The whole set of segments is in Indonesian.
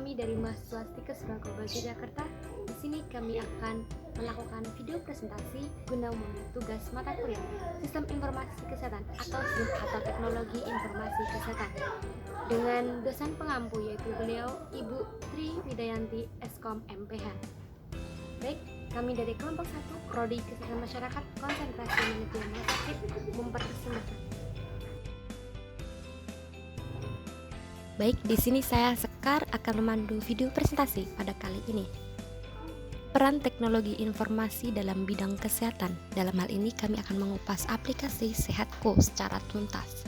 kami dari mahasiswa Stikes Bangkoba Yogyakarta. Di sini kami akan melakukan video presentasi guna memenuhi tugas mata kuliah Sistem Informasi Kesehatan atau SIM atau Teknologi Informasi Kesehatan dengan dosen pengampu yaitu beliau Ibu Tri Widayanti Eskom MPH. Baik, kami dari kelompok 1 Prodi Kesehatan Masyarakat Konsentrasi Manajemen Rumah Sakit mempersembahkan. Baik, di sini saya Sekar akan memandu video presentasi pada kali ini. Peran teknologi informasi dalam bidang kesehatan. Dalam hal ini kami akan mengupas aplikasi Sehatku secara tuntas.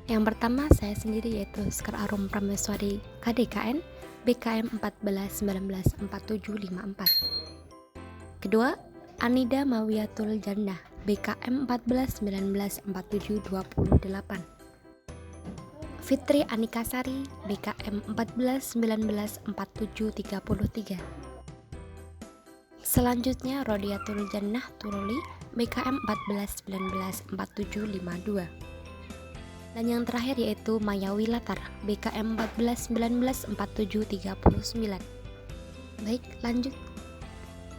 Yang pertama saya sendiri yaitu Sekar Arum Prameswari KDKN BKM 14194754. Kedua, Anida Mawiatul Jannah BKM 14194728. Fitri Anikasari BKM 14194733. Selanjutnya Rodiatul Jannah Turuli BKM 14194752. Dan yang terakhir yaitu Mayawi Latar BKM 14194739. Baik, lanjut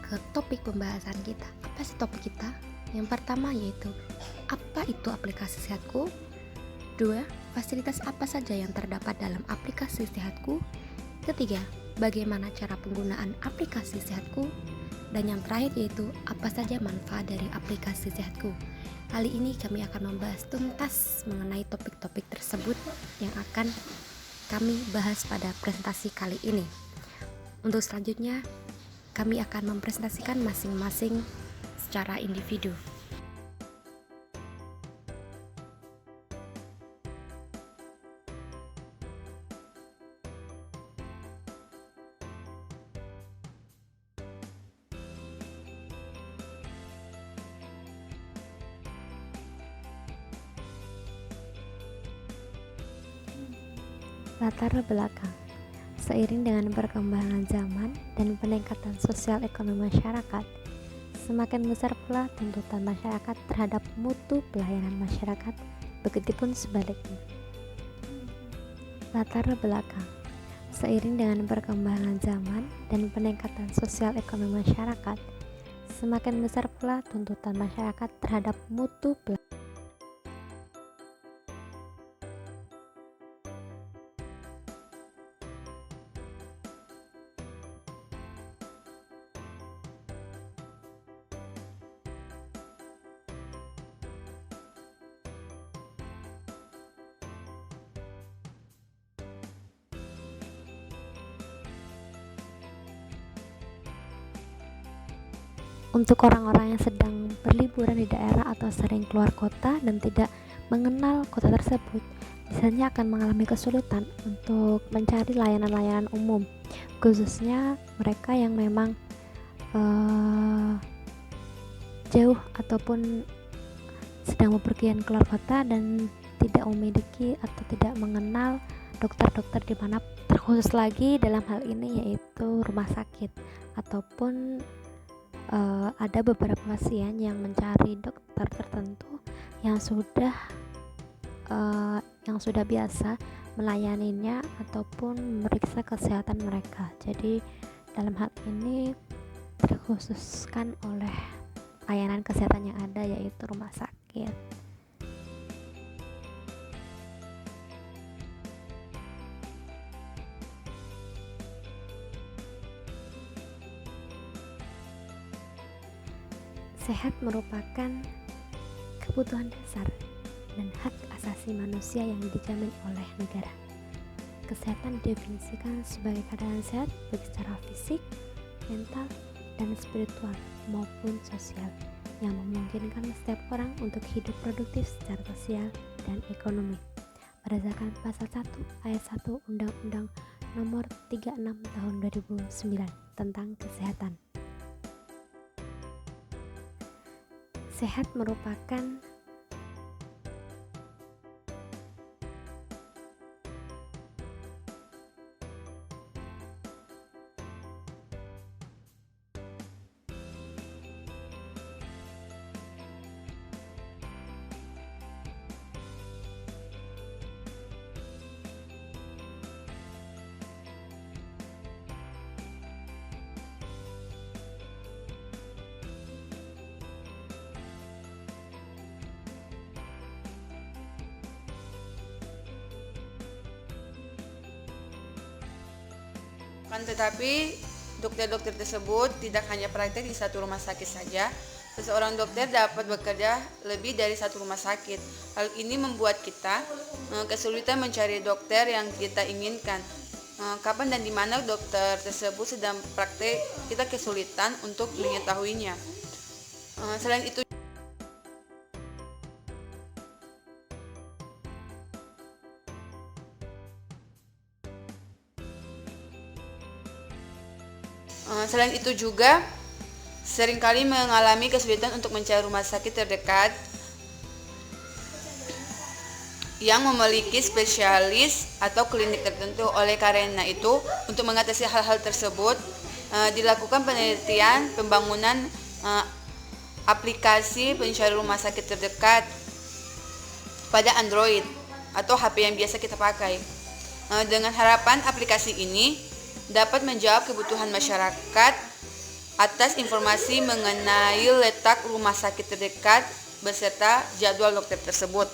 ke topik pembahasan kita. Apa sih topik kita? Yang pertama yaitu apa itu aplikasi Sehatku? 2. Fasilitas apa saja yang terdapat dalam aplikasi Sehatku? Ketiga, bagaimana cara penggunaan aplikasi Sehatku? Dan yang terakhir yaitu apa saja manfaat dari aplikasi Sehatku? Kali ini kami akan membahas tuntas mengenai topik-topik tersebut yang akan kami bahas pada presentasi kali ini. Untuk selanjutnya, kami akan mempresentasikan masing-masing secara individu. Latar belakang. Seiring dengan perkembangan zaman dan peningkatan sosial ekonomi masyarakat, semakin besar pula tuntutan masyarakat terhadap mutu pelayanan masyarakat, begitupun sebaliknya. Latar belakang. Seiring dengan perkembangan zaman dan peningkatan sosial ekonomi masyarakat, semakin besar pula tuntutan masyarakat terhadap mutu pelayanan. Untuk orang-orang yang sedang berliburan di daerah atau sering keluar kota dan tidak mengenal kota tersebut, biasanya akan mengalami kesulitan untuk mencari layanan-layanan umum, khususnya mereka yang memang jauh ataupun sedang bepergian keluar kota dan tidak memiliki atau tidak mengenal dokter-dokter di mana, terkhusus lagi dalam hal ini yaitu rumah sakit ataupun ada beberapa pasien yang mencari dokter tertentu yang sudah biasa melayaninya ataupun memeriksa kesehatan mereka. Jadi dalam hal ini terkhususkan oleh layanan kesehatan yang ada yaitu rumah sakit. Sehat merupakan kebutuhan dasar dan hak asasi manusia yang dijamin oleh negara. Kesehatan didefinisikan sebagai keadaan sehat baik secara fisik, mental, dan spiritual maupun sosial yang memungkinkan setiap orang untuk hidup produktif secara sosial dan ekonomi. Berdasarkan pasal 1 ayat 1 Undang-Undang Nomor 36 Tahun 2009 tentang Kesehatan. Sehat merupakan Kan tetapi dokter-dokter tersebut tidak hanya praktek di satu rumah sakit saja. Seseorang dokter dapat bekerja lebih dari satu rumah sakit. Hal ini membuat kita kesulitan mencari dokter yang kita inginkan. Kapan dan di mana dokter tersebut sedang praktek, kita kesulitan untuk mengetahuinya. Selain itu juga seringkali mengalami kesulitan untuk mencari rumah sakit terdekat yang memiliki spesialis atau klinik tertentu. Oleh karena itu, untuk mengatasi hal-hal tersebut, dilakukan penelitian pembangunan aplikasi pencari rumah sakit terdekat pada Android atau HP yang biasa kita pakai. Dengan harapan aplikasi ini dapat menjawab kebutuhan masyarakat atas informasi mengenai letak rumah sakit terdekat beserta jadwal dokter tersebut.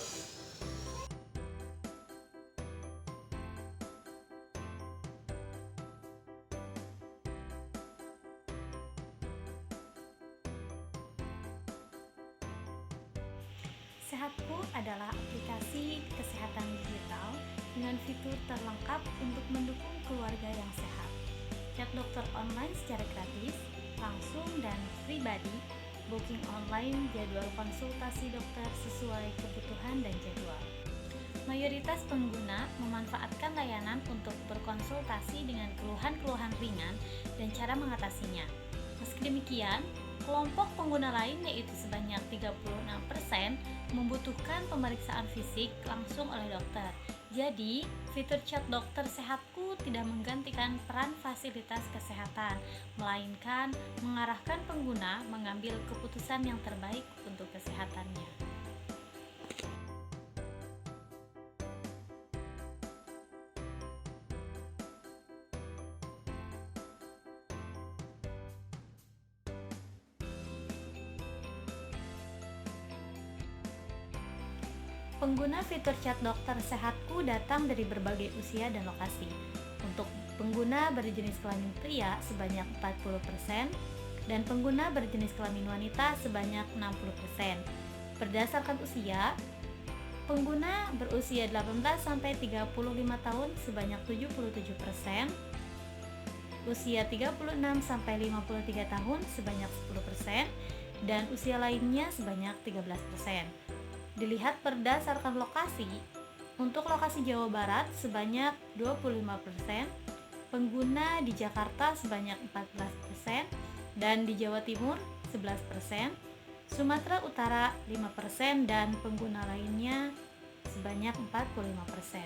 Sehatku adalah aplikasi kesehatan digital dengan fitur terlengkap untuk mendukung keluarga yang sehat. Chat dokter online secara gratis, langsung dan pribadi, booking online jadwal konsultasi dokter sesuai kebutuhan dan jadwal. Mayoritas pengguna memanfaatkan layanan untuk berkonsultasi dengan keluhan-keluhan ringan dan cara mengatasinya. Meski demikian, kelompok pengguna lain yaitu sebanyak 36% membutuhkan pemeriksaan fisik langsung oleh dokter. Jadi, fitur chat dokter sehatku tidak menggantikan peran fasilitas kesehatan, melainkan mengarahkan pengguna mengambil keputusan yang terbaik untuk kesehatannya. Pengguna fitur chat dokter sehatku datang dari berbagai usia dan lokasi. Untuk pengguna berjenis kelamin pria sebanyak 40% dan pengguna berjenis kelamin wanita sebanyak 60%. Berdasarkan usia, pengguna berusia 18-35 tahun sebanyak 77%, usia 36-53 tahun sebanyak 10%, dan usia lainnya sebanyak 13%. Dilihat berdasarkan lokasi, untuk lokasi Jawa Barat sebanyak 25%, pengguna di Jakarta sebanyak 14%, dan di Jawa Timur 11%, Sumatera Utara 5%, dan pengguna lainnya sebanyak 45%.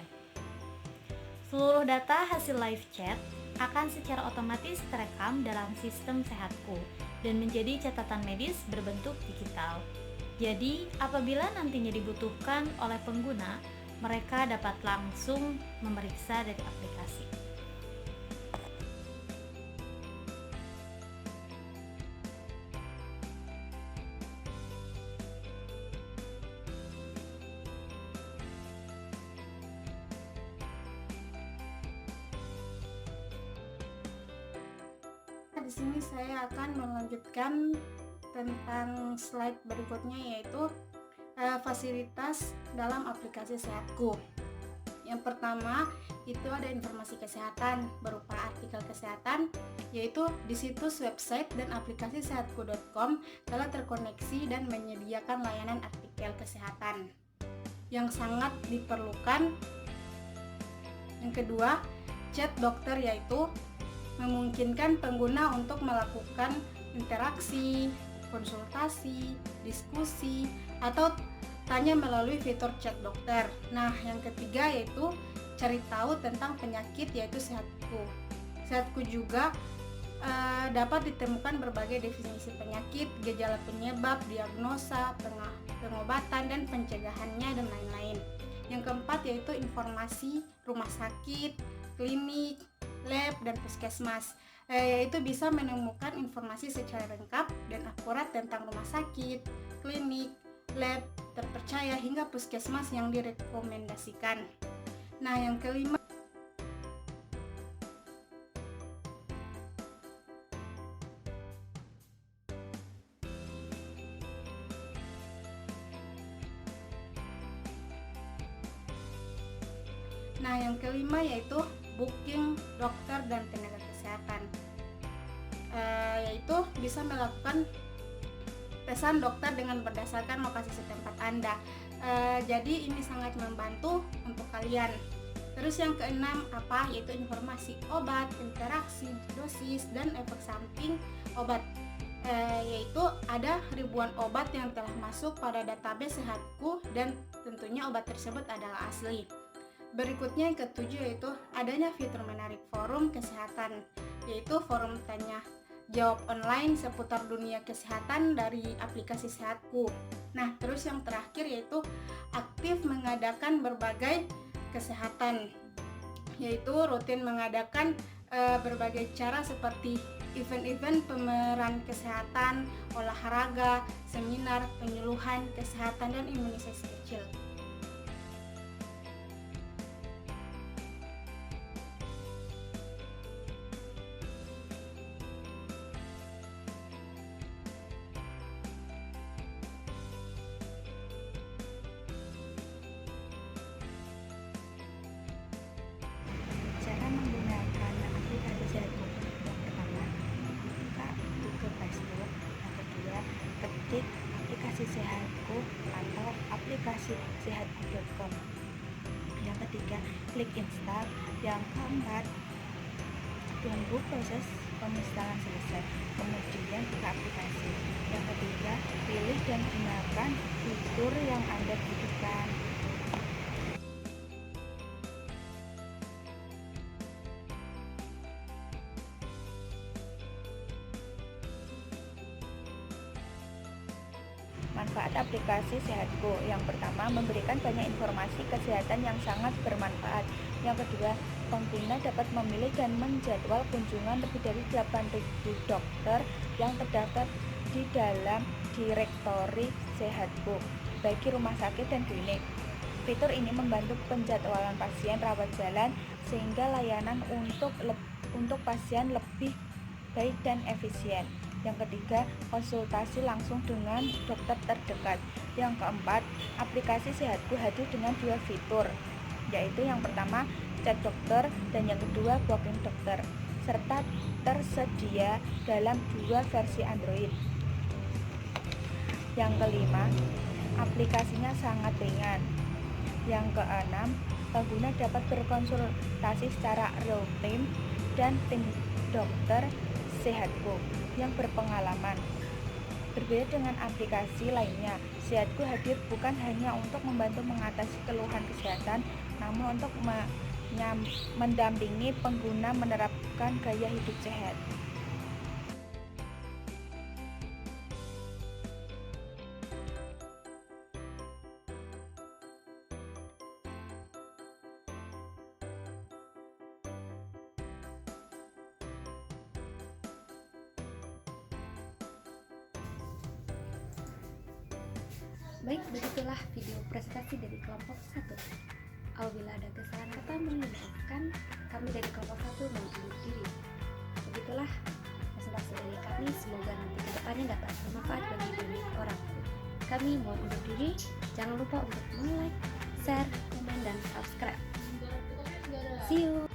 Seluruh data hasil live chat akan secara otomatis terekam dalam sistem sehatku dan menjadi catatan medis berbentuk digital. Jadi, apabila nantinya dibutuhkan oleh pengguna, mereka dapat langsung memeriksa dari aplikasi. Di sini saya akan melanjutkan tentang slide berikutnya, yaitu fasilitas dalam aplikasi Sehatku. Yang pertama itu ada informasi kesehatan berupa artikel kesehatan, yaitu di situs website dan aplikasi sehatku.com telah terkoneksi dan menyediakan layanan artikel kesehatan yang sangat diperlukan. Yang kedua, chat dokter, yaitu memungkinkan pengguna untuk melakukan interaksi, konsultasi, diskusi, atau tanya melalui fitur chat dokter. Nah, yang ketiga yaitu cari tahu tentang penyakit, yaitu Sehatku. Sehatku juga dapat ditemukan berbagai definisi penyakit, gejala penyebab, diagnosa, pengobatan, dan pencegahannya, dan lain-lain. Yang keempat yaitu informasi rumah sakit, klinik, lab, dan puskesmas, yaitu bisa menemukan informasi secara lengkap dan akurat tentang rumah sakit, klinik, lab terpercaya, hingga puskesmas yang direkomendasikan. Nah, yang kelima Nah, yang kelima yaitu booking dokter dan tenaga kesehatan. Yaitu bisa melakukan pesan dokter dengan berdasarkan lokasi setempat Anda. Jadi ini sangat membantu untuk kalian. Terus yang keenam apa? Yaitu informasi obat, interaksi, dosis, dan efek samping obat. Yaitu ada ribuan obat yang telah masuk pada database Sehatku dan tentunya obat tersebut adalah asli. Berikutnya yang ketujuh yaitu adanya fitur menarik forum kesehatan, yaitu forum tanya jawab online seputar dunia kesehatan dari aplikasi Sehatku. Nah, terus yang terakhir yaitu aktif mengadakan berbagai kesehatan, yaitu rutin mengadakan berbagai cara seperti event-event pemeran kesehatan, olahraga, seminar, penyuluhan kesehatan, dan imunisasi kecil. Cara menggunakan aplikasi Sehatku. Yang pertama, buka Google Play Store. Yang kedua, ketik aplikasi Sehatku atau aplikasi sehatku.com. Yang ketiga, klik install. Yang keempat, tunggu proses penginstalan selesai, kemudian buka aplikasi. Yang ketiga, pilih dan gunakan fitur yang Anda butuhkan. Manfaat aplikasi Sehatku. Yang pertama, memberikan banyak informasi kesehatan yang sangat bermanfaat. Yang kedua, pengguna dapat memilih dan menjadwal kunjungan lebih dari 8.000 dokter yang terdaftar di dalam direktori Sehatku, bagi rumah sakit dan klinik. Fitur ini membantu penjadwalan pasien rawat jalan sehingga layanan untuk pasien lebih baik dan efisien. Yang ketiga, konsultasi langsung dengan dokter terdekat. Yang keempat, aplikasi Sehatku hadir dengan dua fitur, yaitu yang pertama, chat dokter, dan yang kedua, booking dokter, serta tersedia dalam dua versi Android. Yang kelima, aplikasinya sangat ringan. Yang keenam, pengguna dapat berkonsultasi secara real time dan tim dokter Sehatku yang berpengalaman. Berbeda dengan aplikasi lainnya, Sehatku hadir bukan hanya untuk membantu mengatasi keluhan kesehatan, namun untuk mendampingi pengguna menerapkan gaya hidup sehat. Baik, begitulah video presentasi dari kelompok 1. Apabila ada kesalahan kata mohon dimaafkan, kami dari kelompok 1 mohon undur diri. Begitulah presentasi dari kami, semoga nanti kedepannya dapat bermanfaat bagi banyak orang. Kami mohon undur diri, jangan lupa untuk like, share, komen, dan subscribe. See you!